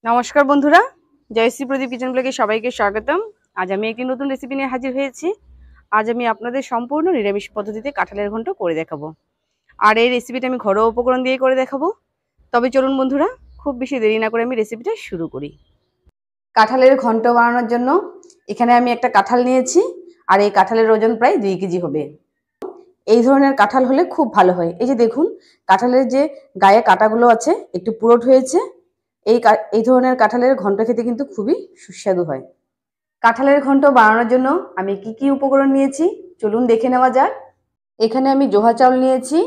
নমস্কার বন্ধুরা, জয়শ্রী প্রদীপ কিচেন ব্লগে সবাইকে স্বাগতম। আজ আমি একটি নতুন রেসিপি নিয়ে হাজির হয়েছি। আজ আমি আপনাদের সম্পূর্ণ নিরামিষ পদ্ধতিতে কাঁঠালের ঘন্ট করে দেখাবো। আর এই রেসিপিটা আমি ঘরোয়া উপকরণ দিয়ে করে দেখাবো। তবে চলুন বন্ধুরা, খুব বেশি দেরি না করে আমি রেসিপিটা শুরু করি। কাঁঠালের ঘন্ট বানানোর জন্য এখানে আমি একটা কাঁঠাল নিয়েছি, আর এই কাঁঠালের ওজন প্রায় 2 কেজি হবে। এই ধরনের কাঁঠাল হলে খুব ভালো হয়। এই যে দেখুন, কাঁঠালের যে গায়ে কাঁটাগুলো আছে একটু পুরোট হয়েছে। এই ধরনের কাঁঠালের ঘন্ট খেতে কিন্তু খুবই সুস্বাদু হয়। কাঁঠালের ঘন্ট বানানোর জন্য আমি কি কি উপকরণ নিয়েছি চলুন দেখে নেওয়া যাক। এখানে আমি জোহা চাউল নিয়েছি,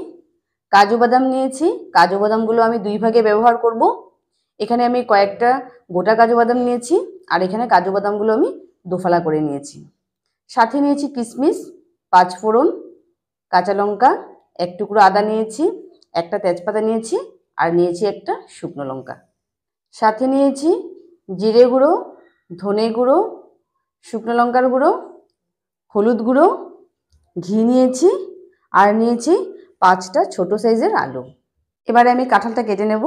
কাজু বাদাম নিয়েছি। কাজু বাদামগুলো আমি 2 ভাগে ব্যবহার করব। এখানে আমি কয়েকটা গোটা কাজু বাদাম নিয়েছি, আর এখানে কাজু বাদামগুলো আমি দোফালা করে নিয়েছি। সাথে নিয়েছি কিশমিশ, 5 ফোড়ন, কাঁচা লঙ্কা, এক টুকরো আদা নিয়েছি, একটা তেজপাতা নিয়েছি, আর নিয়েছি একটা শুকনো লঙ্কা। সাথে নিয়েছি জিরে গুঁড়ো, ধনে গুঁড়ো, শুকনো লঙ্কার গুঁড়ো, হলুদ গুঁড়ো, ঘি নিয়েছি, আর নিয়েছি 5টা ছোট সাইজের আলু। এবারে আমি কাঁঠালটা কেটে নেব।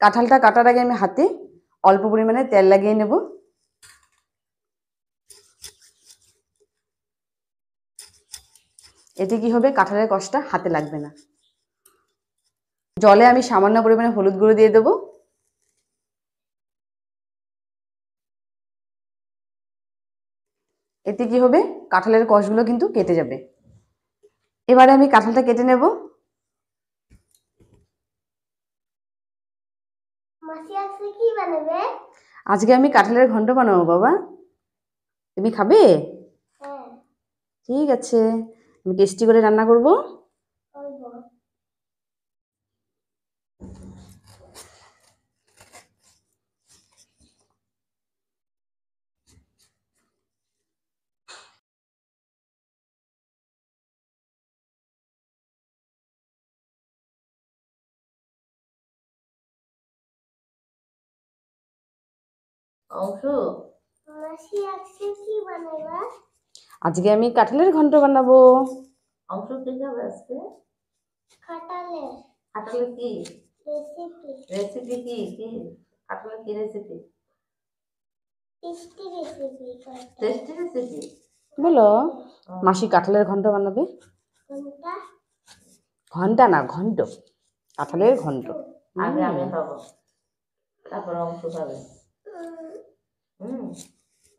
কাঁঠালটা কাটার আগে আমি হাতে অল্প পরিমাণে তেল লাগিয়ে নেব। এতে কি হবে, কাঁঠালের কষটা হাতে লাগবে না। জলে আমি সামান্য পরিমাণে হলুদ গুঁড়ো দিয়ে দেবো। এতে কি হবে, কাঁঠালের কষগুলো কিন্তু কেটে যাবে। এবারে আমি কাঁঠালটা কেটে নেব। আজকে আমি কাঁঠালের ঘন্ট বানাবো বাবা। তুমি খাবে? ঠিক আছে, আমি টেস্টি করে রান্না করব। আজকে আমি কাঁঠালের ঘন্ট বানাবো। অংশ কি খাবে আজকে? কাঁঠালের। কাঁঠালের কি রেসিপি? রেসিপি কি কি? কাঁঠালের কি recipe? Tasty recipe. Tasty recipe বলো। মাসি কাঁঠালের ঘন্ট বানাবে। ঘন্টা? ঘন্টা না, ঘন্ট। কাঁঠালের ঘন্ট। আগে আমি খাবো, তারপর অংশ খাবে।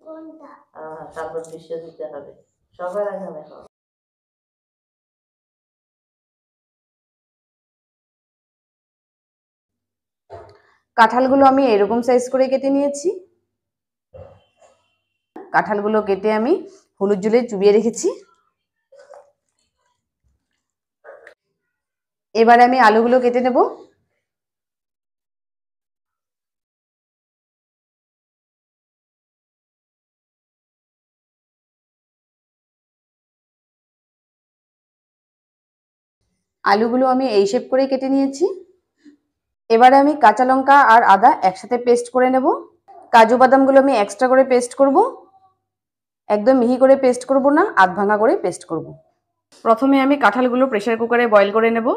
ঘন্টা তারপর বিশ্ব দিতে হবে। সবার আগে আমি খাবো। কাঁঠালগুলো আমি এরকম সাইজ করে কেটে নিয়েছি। কাঁঠালগুলো কেটে আমি হলুদ জলে চুবিয়ে রেখেছি। এবারে আমি আলুগুলো কেটে নেব। আলুগুলো আমি এই শেপ করে কেটে নিয়েছি। এবারে আমি কাঁচা লঙ্কা আর আদা একসাথে পেস্ট করে নেব। কাজু বাদামগুলো আমি এক্সট্রা করে পেস্ট করব। একদম মিহি করে পেস্ট করব না, আধ ভাঙা করে পেস্ট করব। প্রথমে আমি কাঁঠালগুলো প্রেসার কুকারে বয়েল করে নেব।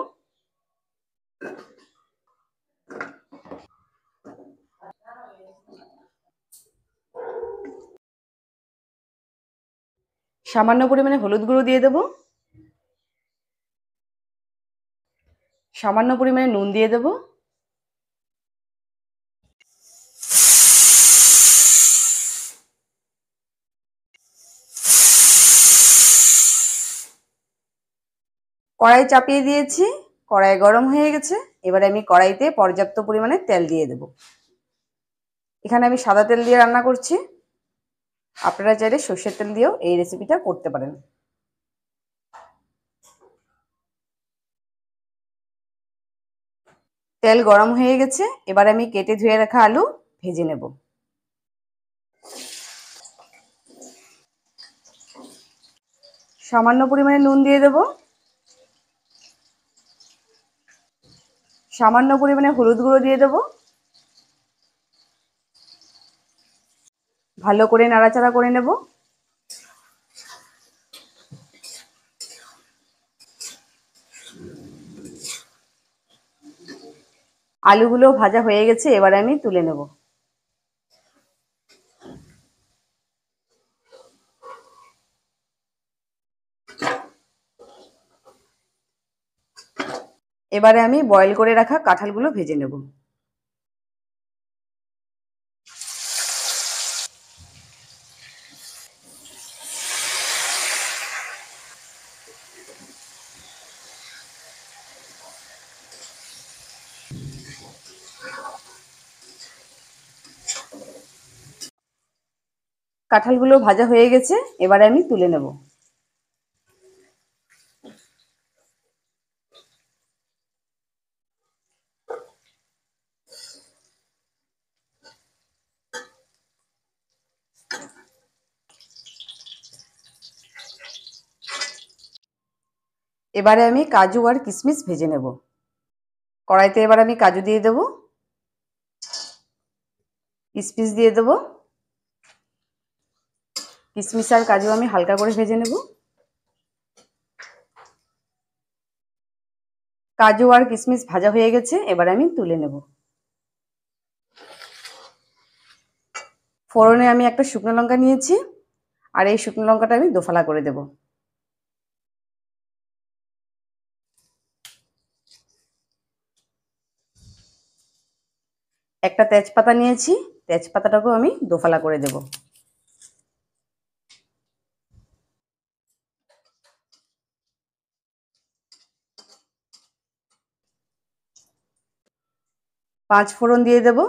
সামান্য পরিমাণে হলুদ গুঁড়ো দিয়ে দেব। সামান্য পরিমাণে নুন দিয়ে দেব। কড়াই চাপিয়ে দিয়েছি, কড়াই গরম হয়ে গেছে। এবারে আমি কড়াইতে পর্যাপ্ত পরিমাণে তেল দিয়ে দেব। এখানে আমি সাদা তেল দিয়ে রান্না করছি, আপনারা চাইলে সর্ষের তেল দিয়েও এই রেসিপিটা করতে পারেন। তেল গরম হয়ে গেছে, এবার আমি কেটে ধুয়ে রাখা আলু ভেজে নেব। সামান্য পরিমাণে নুন দিয়ে দেব। সামান্য পরিমাণে হলুদ গুঁড়ো দিয়ে দেব। ভালো করে নাড়াচাড়া করে নেব। আলুগুলো ভাজা হয়ে গেছে, এবারে আমি তুলে নেব। এবারে আমি বয়েল করে রাখা কাঁঠালগুলো ভেজে নেব। কাঁঠালগুলো ভাজা হয়ে গেছে, এবারে আমি তুলে নেব। এবারে আমি কাজু আর কিশমিশ ভেজে নেব। কড়াইতে এবার আমি কাজু দিয়ে দেব, কিশমিশ দিয়ে দেব। কিশমিশ আর কাজু আমি হালকা করে ভেজে নেব। কাজু আর কিশমিশ ভাজা হয়ে গেছে, এবার আমি তুলে নেব। ফোড়নে আমি একটা শুকনো লঙ্কা নিয়েছি, আর এই শুকনো লঙ্কাটা আমি দোফালা করে দেব। একটা তেজপাতা নিয়েছি, তেজপাতাটাকেও আমি দোফালা করে দেব। 5 ফোড়ন দিয়ে দেব।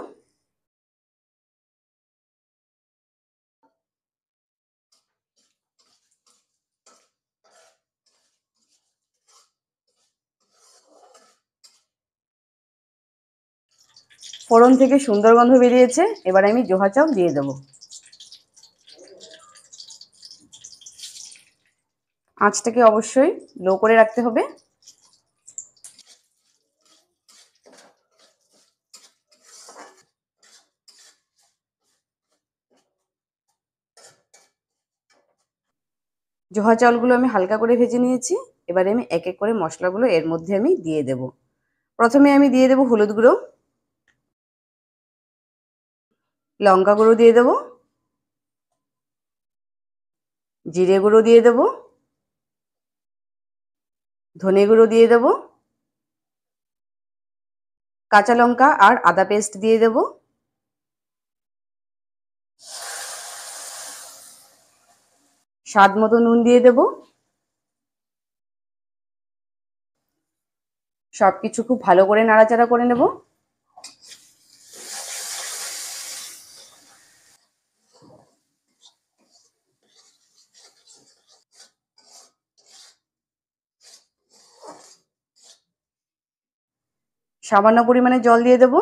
ফোড়ন থেকে সুন্দর গন্ধ বেরিয়েছে, এবার আমি জোহা চাল দিয়ে দেব। আঁচটাকে অবশ্যই লো করে রাখতে হবে। জোহা চালগুলো আমি হালকা করে ভেজে নিয়েছি, এবারে আমি এক এক করে মশলাগুলো এর মধ্যে আমি দিয়ে দেব। প্রথমে আমি দিয়ে দেব হলুদ গুঁড়ো, লঙ্কা গুঁড়ো দিয়ে দেব, জিরে গুঁড়ো দিয়ে দেব, ধনে গুঁড়ো দিয়ে দেব, কাঁচা লঙ্কা আর আদা পেস্ট দিয়ে দেব, স্বাদ মতো নুন দিয়ে দেব। সবকিছু খুব ভালো করে নাড়াচাড়া করে নেব। সামান্য পরিমাণে জল দিয়ে দেব।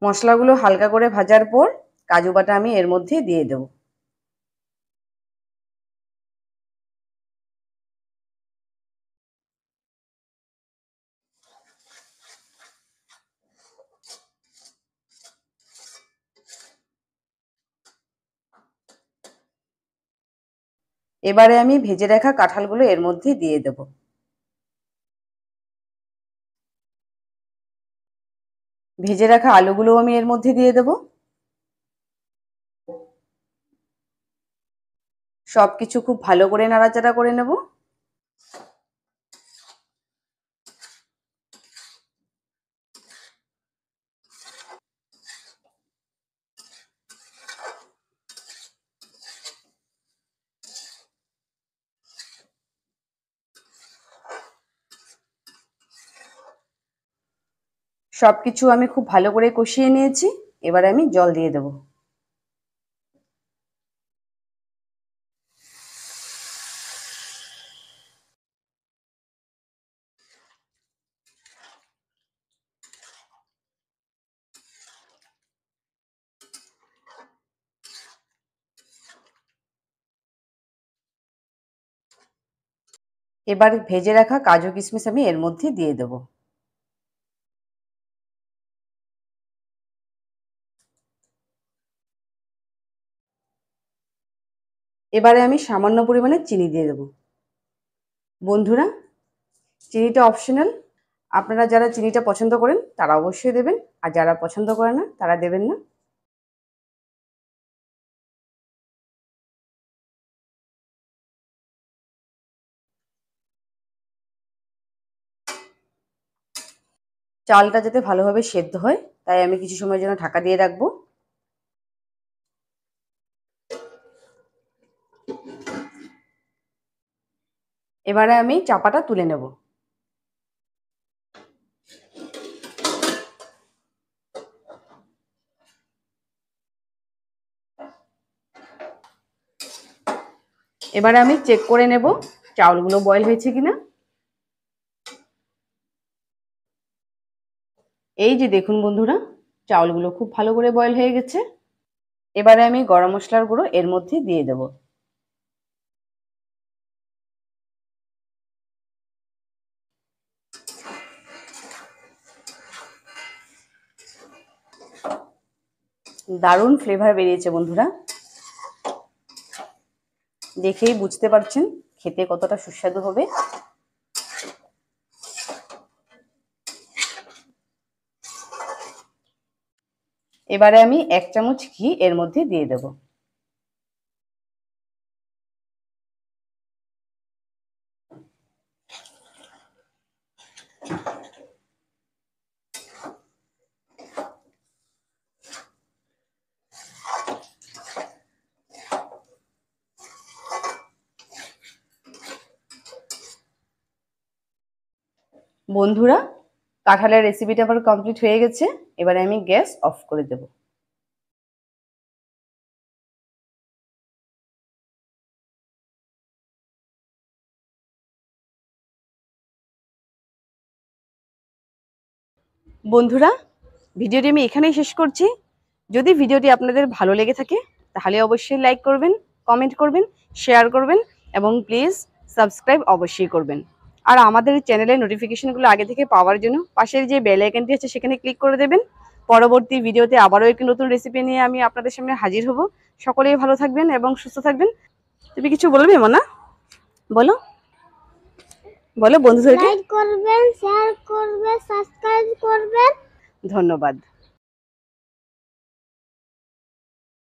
মশলাগুলো হালকা করে ভাজার পর কাজু বাটা আমি এর মধ্যে দিয়ে দেব। এবারে আমি ভেজে রাখা কাঁঠালগুলো এর মধ্যে দিয়ে দেব। ভেজে রাখা আলুগুলো আমি এর মধ্যে দিয়ে দেব। সবকিছু খুব ভালো করে নাড়াচাড়া করে নেব। সবকিছু আমি খুব ভালো করে কষিয়ে নিয়েছি, এবার আমি জল দিয়ে দেব। এবার ভেজে রাখা কাজু কিশমিশ আমি এর মধ্যে দিয়ে দেব। এবারে আমি সামান্য পরিমাণে চিনি দিয়ে দেব। বন্ধুরা, চিনিটা অপশনাল, আপনারা যারা চিনিটা পছন্দ করেন তারা অবশ্যই দেবেন, আর যারা পছন্দ করে না তারা দেবেন না। চালটা যাতে ভালোভাবে সেদ্ধ হয় তাই আমি কিছু সময়ের জন্য ঢাকা দিয়ে রাখবো। এবারে আমি চাপাটা তুলে নেব। এবারে আমি চেক করে নেব চাউলগুলো বয়েল হয়েছে কিনা। এই যে দেখুন বন্ধুরা, চাউলগুলো খুব ভালো করে বয়েল হয়ে গেছে। এবারে আমি গরম মশলার গুঁড়ো এর মধ্যে দিয়ে দেব। দারুণ ফ্লেভার বেরিয়েছে বন্ধুরা, দেখেই বুঝতে পারছেন খেতে কতটা সুস্বাদু হবে। এবারে আমি 1 চামচ ঘি এর মধ্যে দিয়ে দেব। বন্ধুরা, কাঁঠালের রেসিপিটা আমার কমপ্লিট হয়ে গেছে। এবারে আমি গ্যাস অফ করে দেব। বন্ধুরা, ভিডিওটি আমি এখানেই শেষ করছি। যদি ভিডিওটি আপনাদের ভালো লেগে থাকে তাহলে অবশ্যই লাইক করবেন, কমেন্ট করবেন, শেয়ার করবেন এবং প্লিজ সাবস্ক্রাইব অবশ্যই করবেন। আর আমাদের চ্যানেলের নোটিফিকেশনগুলো আগে থেকে পাওয়ার জন্য পাশের যে বেল আইকনটি আছে সেখানে ক্লিক করে দেবেন। পরবর্তী ভিডিওতে আবারও একটি নতুন রেসিপি নিয়ে আমি আপনাদের সামনে হাজির হব। সকলেই ভালো থাকবেন এবং সুস্থ থাকবেন। তুমি কিছু বলবে মনা? বলো বলো বন্ধুদেরকে। লাইক করবেন, শেয়ার করবেন, সাবস্ক্রাইব করবেন। ধন্যবাদ।